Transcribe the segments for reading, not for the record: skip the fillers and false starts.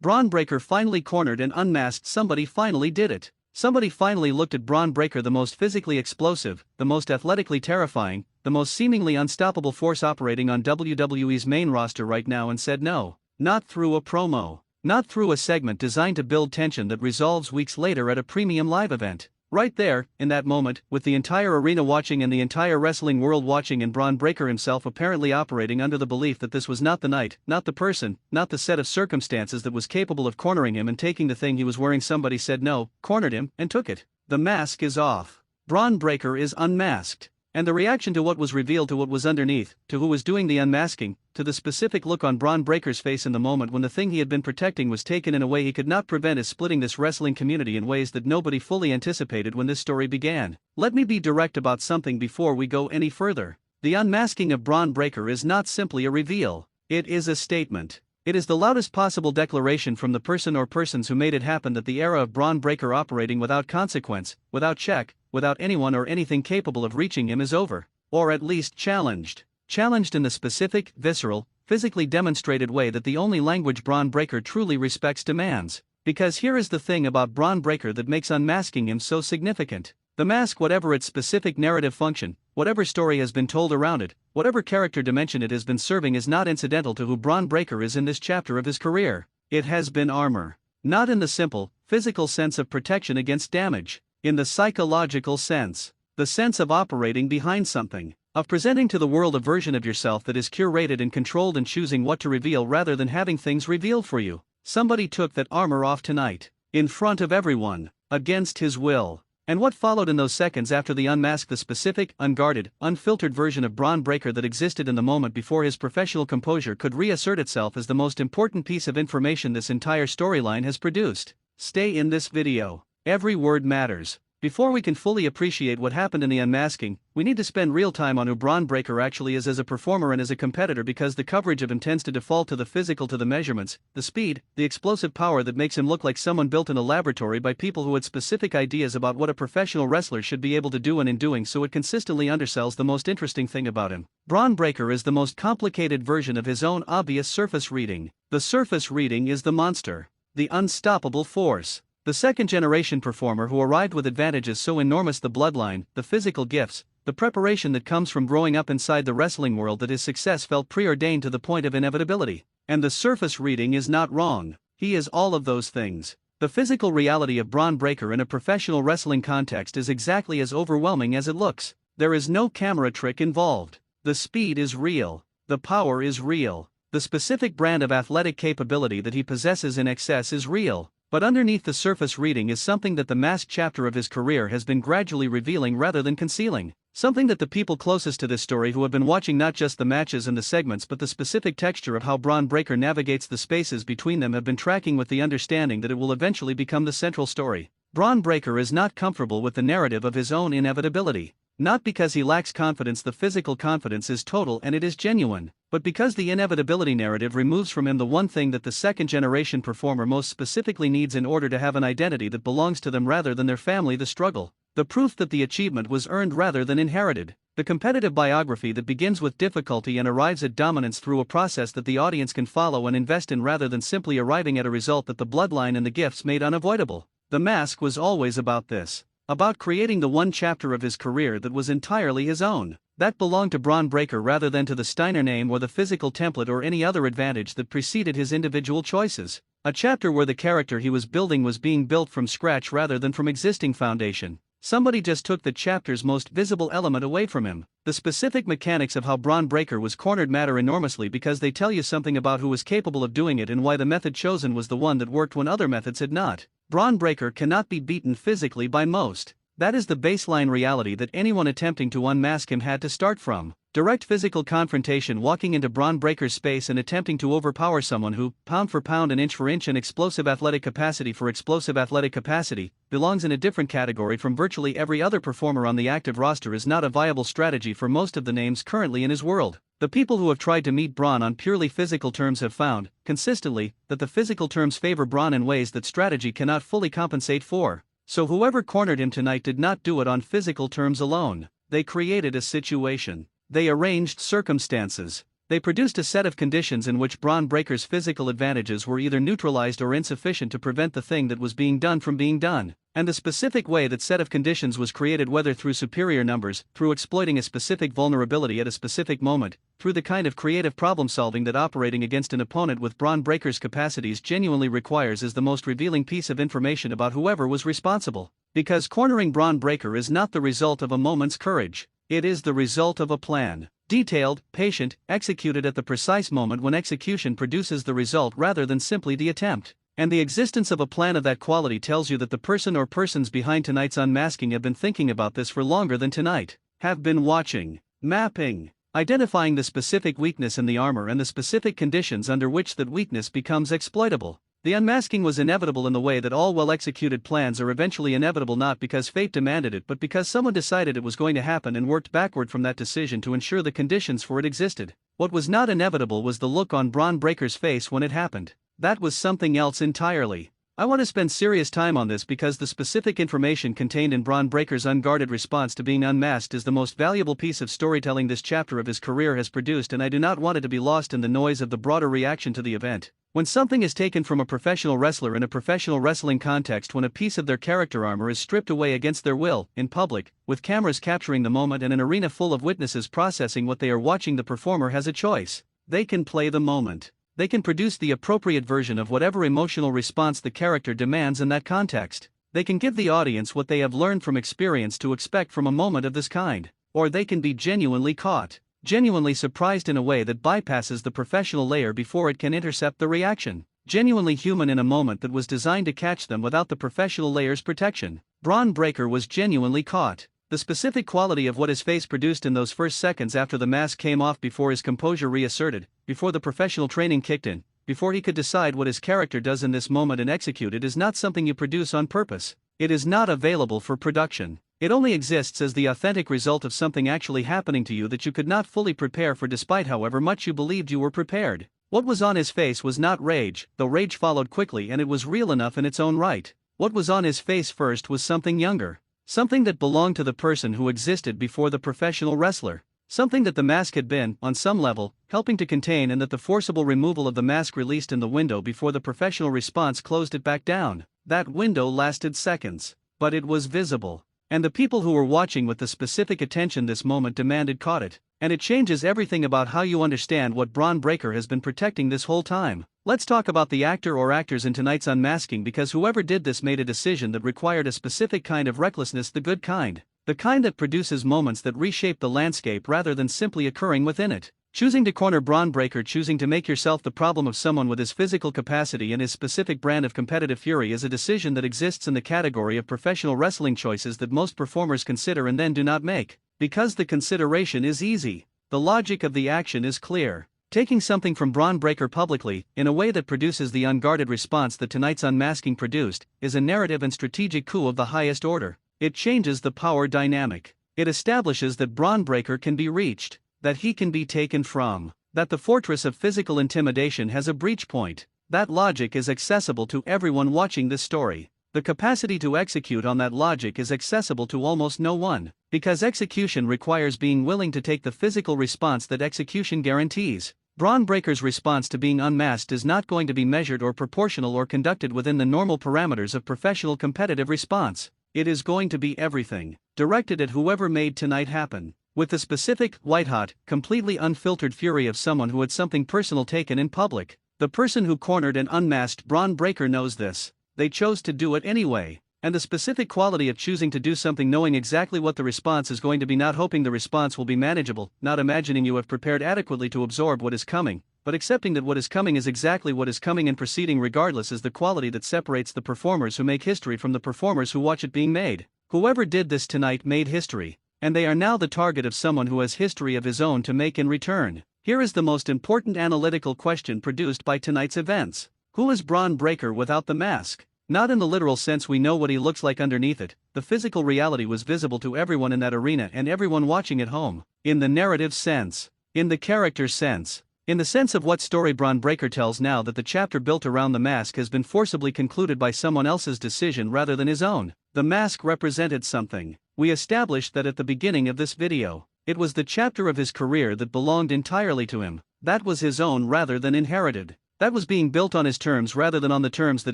Bron Breakker finally cornered and unmasked. Somebody finally did it. Somebody finally looked at Bron Breakker, the most physically explosive, the most athletically terrifying, the most seemingly unstoppable force operating on WWE's main roster right now, and said no. Not through a promo. Not through a segment designed to build tension that resolves weeks later at a premium live event. Right there, in that moment, with the entire arena watching and the entire wrestling world watching, and Bron Breakker himself apparently operating under the belief that this was not the night, not the person, not the set of circumstances that was capable of cornering him and taking the thing he was wearing. Somebody said no, cornered him, and took it. The mask is off. Bron Breakker is unmasked. And the reaction to what was revealed, to what was underneath, to who was doing the unmasking, to the specific look on Bron Breakker's face in the moment when the thing he had been protecting was taken in a way he could not prevent, is splitting this wrestling community in ways that nobody fully anticipated when this story began. Let me be direct about something before we go any further. The unmasking of Bron Breakker is not simply a reveal. It is a statement. It is the loudest possible declaration from the person or persons who made it happen that the era of Bron Breakker operating without consequence, without check, without anyone or anything capable of reaching him is over. Or at least challenged. Challenged in the specific, visceral, physically demonstrated way that the only language Bron Breakker truly respects demands. Because here is the thing about Bron Breakker that makes unmasking him so significant. The mask, whatever its specific narrative function, whatever story has been told around it, whatever character dimension it has been serving, is not incidental to who Bron Breakker is in this chapter of his career. It has been armor. Not in the simple, physical sense of protection against damage. In the psychological sense. The sense of operating behind something. Of presenting to the world a version of yourself that is curated and controlled, and choosing what to reveal rather than having things revealed for you. Somebody took that armor off tonight. In front of everyone. Against his will. And what followed in those seconds after the unmask, the specific, unguarded, unfiltered version of Bron Breakker that existed in the moment before his professional composure could reassert itself, is the most important piece of information this entire storyline has produced. Stay in this video. Every word matters. Before we can fully appreciate what happened in the unmasking, we need to spend real time on who Bron Breakker actually is as a performer and as a competitor, because the coverage of him tends to default to the physical, to the measurements, the speed, the explosive power that makes him look like someone built in a laboratory by people who had specific ideas about what a professional wrestler should be able to do, and in doing so it consistently undersells the most interesting thing about him. Bron Breakker is the most complicated version of his own obvious surface reading. The surface reading is the monster. The unstoppable force. The second-generation performer who arrived with advantages so enormous, the bloodline, the physical gifts, the preparation that comes from growing up inside the wrestling world, that his success felt preordained to the point of inevitability. And the surface reading is not wrong. He is all of those things. The physical reality of Bron Breakker in a professional wrestling context is exactly as overwhelming as it looks. There is no camera trick involved. The speed is real. The power is real. The specific brand of athletic capability that he possesses in excess is real. But underneath the surface reading is something that the masked chapter of his career has been gradually revealing rather than concealing. Something that the people closest to this story, who have been watching not just the matches and the segments but the specific texture of how Bron Breakker navigates the spaces between them, have been tracking with the understanding that it will eventually become the central story. Bron Breakker is not comfortable with the narrative of his own inevitability. Not because he lacks confidence, the physical confidence is total and it is genuine, but because the inevitability narrative removes from him the one thing that the second-generation performer most specifically needs in order to have an identity that belongs to them rather than their family: the struggle. The proof that the achievement was earned rather than inherited. The competitive biography that begins with difficulty and arrives at dominance through a process that the audience can follow and invest in, rather than simply arriving at a result that the bloodline and the gifts made unavoidable. The mask was always about this. About creating the one chapter of his career that was entirely his own. That belonged to Bron Breakker rather than to the Steiner name or the physical template or any other advantage that preceded his individual choices. A chapter where the character he was building was being built from scratch rather than from existing foundation. Somebody just took the chapter's most visible element away from him. The specific mechanics of how Bron Breakker was cornered matter enormously, because they tell you something about who was capable of doing it and why the method chosen was the one that worked when other methods had not. Bron Breakker cannot be beaten physically by most. That is the baseline reality that anyone attempting to unmask him had to start from. Direct physical confrontation, walking into Bron Breakker's space and attempting to overpower someone who, pound for pound and inch for inch and explosive athletic capacity for explosive athletic capacity, belongs in a different category from virtually every other performer on the active roster, is not a viable strategy for most of the names currently in his world. The people who have tried to meet Bron on purely physical terms have found, consistently, that the physical terms favor Bron in ways that strategy cannot fully compensate for. So whoever cornered him tonight did not do it on physical terms alone. They created a situation. They arranged circumstances. They produced a set of conditions in which Bron Breaker's physical advantages were either neutralized or insufficient to prevent the thing that was being done from being done. And the specific way that set of conditions was created, whether through superior numbers, through exploiting a specific vulnerability at a specific moment, through the kind of creative problem solving that operating against an opponent with Bron Breaker's capacities genuinely requires, is the most revealing piece of information about whoever was responsible. Because cornering Bron Breaker is not the result of a moment's courage, it is the result of a plan. Detailed, patient, executed at the precise moment when execution produces the result rather than simply the attempt. And the existence of a plan of that quality tells you that the person or persons behind tonight's unmasking have been thinking about this for longer than tonight, have been watching, mapping, identifying the specific weakness in the armor and the specific conditions under which that weakness becomes exploitable. The unmasking was inevitable in the way that all well-executed plans are eventually inevitable, not because fate demanded it but because someone decided it was going to happen and worked backward from that decision to ensure the conditions for it existed. What was not inevitable was the look on Bron Breaker's face when it happened. That was something else entirely. I want to spend serious time on this because the specific information contained in Bron Breaker's unguarded response to being unmasked is the most valuable piece of storytelling this chapter of his career has produced, and I do not want it to be lost in the noise of the broader reaction to the event. When something is taken from a professional wrestler in a professional wrestling context, when a piece of their character armor is stripped away against their will, in public, with cameras capturing the moment and an arena full of witnesses processing what they are watching, the performer has a choice. They can play the moment. They can produce the appropriate version of whatever emotional response the character demands in that context. They can give the audience what they have learned from experience to expect from a moment of this kind. Or they can be genuinely caught, genuinely surprised in a way that bypasses the professional layer before it can intercept the reaction. Genuinely human in a moment that was designed to catch them without the professional layer's protection. Bron Breaker was genuinely caught. The specific quality of what his face produced in those first seconds after the mask came off, before his composure reasserted, before the professional training kicked in, before he could decide what his character does in this moment and execute it, is not something you produce on purpose. It is not available for production. It only exists as the authentic result of something actually happening to you that you could not fully prepare for, despite however much you believed you were prepared. What was on his face was not rage, though rage followed quickly and it was real enough in its own right. What was on his face first was something younger. Something that belonged to the person who existed before the professional wrestler. Something that the mask had been, on some level, helping to contain, and that the forcible removal of the mask released in the window before the professional response closed it back down. That window lasted seconds. But it was visible. And the people who were watching with the specific attention this moment demanded caught it. And it changes everything about how you understand what Bron Breaker has been protecting this whole time. Let's talk about the actor or actors in tonight's unmasking, because whoever did this made a decision that required a specific kind of recklessness, the good kind. The kind that produces moments that reshape the landscape rather than simply occurring within it. Choosing to corner Bron Breaker, choosing to make yourself the problem of someone with his physical capacity and his specific brand of competitive fury, is a decision that exists in the category of professional wrestling choices that most performers consider and then do not make. Because the consideration is easy. The logic of the action is clear. Taking something from Bron Breaker publicly, in a way that produces the unguarded response that tonight's unmasking produced, is a narrative and strategic coup of the highest order. It changes the power dynamic. It establishes that Bron Breaker can be reached, that he can be taken from, that the fortress of physical intimidation has a breach point. That logic is accessible to everyone watching this story. The capacity to execute on that logic is accessible to almost no one, because execution requires being willing to take the physical response that execution guarantees. Bron Breaker's response to being unmasked is not going to be measured or proportional or conducted within the normal parameters of professional competitive response. It is going to be everything, directed at whoever made tonight happen, with the specific, white-hot, completely unfiltered fury of someone who had something personal taken in public. The person who cornered and unmasked Bron Breaker knows this. They chose to do it anyway. And the specific quality of choosing to do something knowing exactly what the response is going to be, not hoping the response will be manageable, not imagining you have prepared adequately to absorb what is coming, but accepting that what is coming is exactly what is coming and proceeding regardless, is the quality that separates the performers who make history from the performers who watch it being made. Whoever did this tonight made history, and they are now the target of someone who has history of his own to make in return. Here is the most important analytical question produced by tonight's events. Who is Bron Breaker without the mask? Not in the literal sense we know what he looks like underneath it. The physical reality was visible to everyone in that arena and everyone watching at home. In the narrative sense. In the character sense. In the sense of what story Bron Breaker tells now that the chapter built around the mask has been forcibly concluded by someone else's decision rather than his own. The mask represented something. We established that at the beginning of this video. It was the chapter of his career that belonged entirely to him. That was his own rather than inherited. That was being built on his terms rather than on the terms that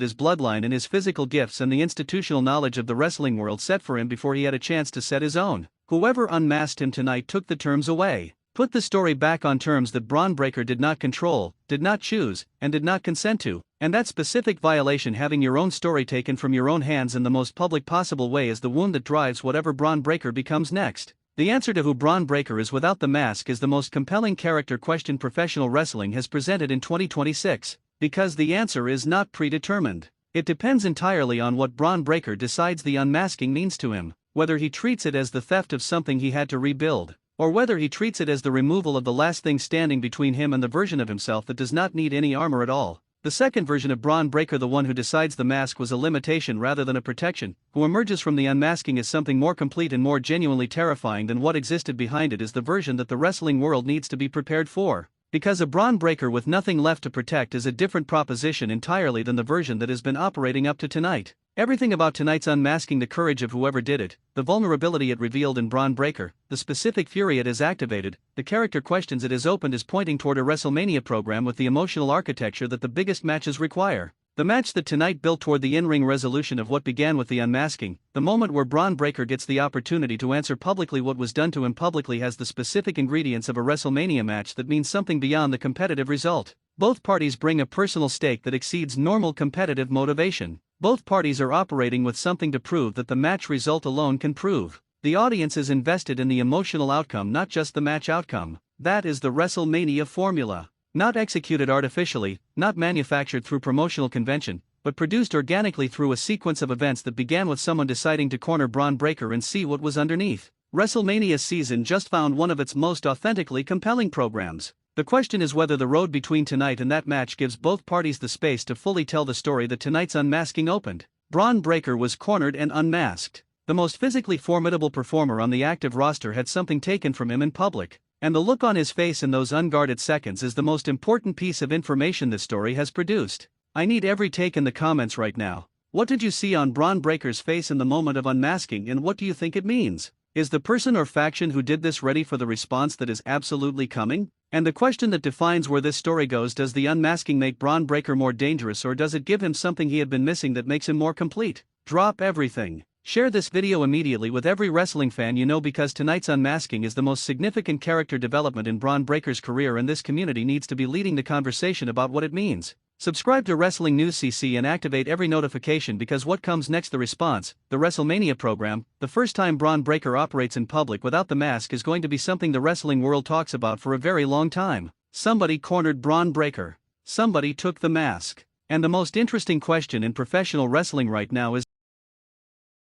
his bloodline and his physical gifts and the institutional knowledge of the wrestling world set for him before he had a chance to set his own. Whoever unmasked him tonight took the terms away. Put the story back on terms that Bron Breakker did not control, did not choose, and did not consent to. And that specific violation, having your own story taken from your own hands in the most public possible way, is the wound that drives whatever Bron Breakker becomes next. The answer to who Bron Breakker is without the mask is the most compelling character question professional wrestling has presented in 2026, because the answer is not predetermined. It depends entirely on what Bron Breakker decides the unmasking means to him, whether he treats it as the theft of something he had to rebuild, or whether he treats it as the removal of the last thing standing between him and the version of himself that does not need any armor at all. The second version of Bron Breakker, the one who decides the mask was a limitation rather than a protection, who emerges from the unmasking as something more complete and more genuinely terrifying than what existed behind it, is the version that the wrestling world needs to be prepared for. Because a Bron Breakker with nothing left to protect is a different proposition entirely than the version that has been operating up to tonight. Everything about tonight's unmasking, the courage of whoever did it, the vulnerability it revealed in Bron Breakker, the specific fury it has activated, the character questions it has opened, is pointing toward a Wrestlemania program with the emotional architecture that the biggest matches require. The match that tonight built toward the in-ring resolution of what began with the unmasking, the moment where Bron Breakker gets the opportunity to answer publicly what was done to him publicly, has the specific ingredients of a Wrestlemania match that means something beyond the competitive result. Both parties bring a personal stake that exceeds normal competitive motivation. Both parties are operating with something to prove that the match result alone can prove. The audience is invested in the emotional outcome, not just the match outcome. That is the Wrestlemania formula. Not executed artificially, not manufactured through promotional convention, but produced organically through a sequence of events that began with someone deciding to corner Bron Breakker and see what was underneath. Wrestlemania season just found one of its most authentically compelling programs. The question is whether the road between tonight and that match gives both parties the space to fully tell the story that tonight's unmasking opened. Bron Breakker was cornered and unmasked. The most physically formidable performer on the active roster had something taken from him in public, and the look on his face in those unguarded seconds is the most important piece of information this story has produced. I need every take in the comments right now. What did you see on Bron Breakker's face in the moment of unmasking, and what do you think it means? Is the person or faction who did this ready for the response that is absolutely coming? And the question that defines where this story goes: does the unmasking make Bron Breakker more dangerous, or does it give him something he had been missing that makes him more complete? Drop everything. Share this video immediately with every wrestling fan you know, because tonight's unmasking is the most significant character development in Bron Breakker's career, and this community needs to be leading the conversation about what it means. Subscribe to Wrestling News CC and activate every notification, because what comes next, the response, the Wrestlemania program, the first time Bron Breakker operates in public without the mask, is going to be something the wrestling world talks about for a very long time. Somebody cornered Bron Breakker. Somebody took the mask. And the most interesting question in professional wrestling right now is,